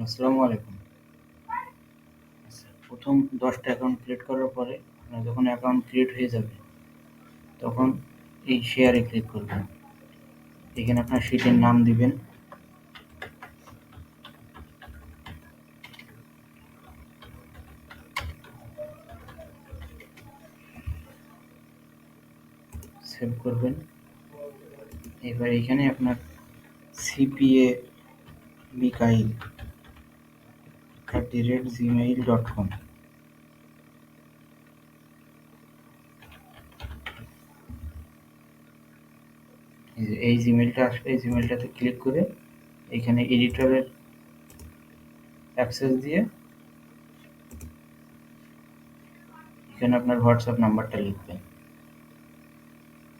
আসসালামু আলাইকুম। আচ্ছা, প্রথম 10টা অ্যাকাউন্ট ক্রিয়েট করার পরে আপনার যখন অ্যাকাউন্ট ক্রিয়েট হয়ে যাবে তখন এই শেয়ারে ক্লিক করবেন। এখানে আপনার শিটের নাম দিবেন, সেভ করবেন। এবার এখানে আপনার সিপিএ মিকাইল @gmail.com এই জিমেলটা আসবে। এই জিমেলটাতে ক্লিক করে এখানে এডিটরের অ্যাক্সেস দিয়ে এখানে আপনার হোয়াটসঅ্যাপ নাম্বারটা লিখবেন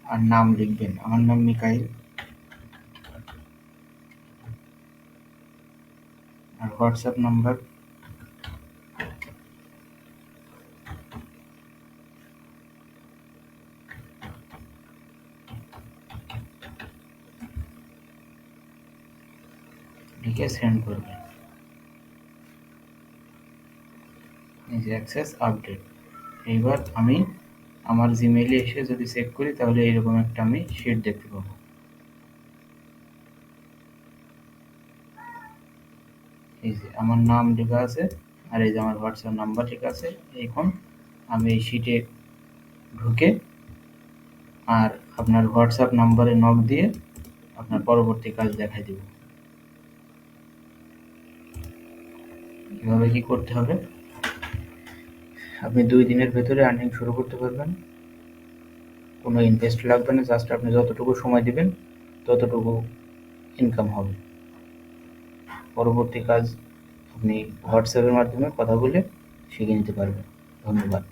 আর নাম লিখবেন। আমার নাম মিকাইল আর হোয়াটসঅ্যাপ নাম্বার লিখে সেন্ড করবেন। এই যে অ্যাক্সেস আপডেট। এইবার আমি আমার জিমেইলে এসে যদি চেক করি তাহলে এরকম একটা আমি শিট দেখতে পাবো। এই যে আমার নাম লেখা আছে আর এই যে আমার হোয়াটসঅ্যাপ নাম্বার লেখা আছে। এখন আমি এই শিটে ঢুকে আর আপনার হোয়াটসঅ্যাপ নাম্বারে নক দিয়ে আপনার পরবর্তী কাজ দেখাই দেব। কিভাবে কি করতে হবে, আপনি 2 দিনের ভেতরে আর্নিং শুরু করতে পারবেন। কোনো ইনভেস্ট লাগবে না, জাস্ট আপনি যতটুকু সময় দিবেন ততটুকু ইনকাম হবে। পরবর্তী কাজ আপনি হোয়াটসঅ্যাপের মাধ্যমে কথা বলে শিখে নিতে পারবেন। ধন্যবাদ।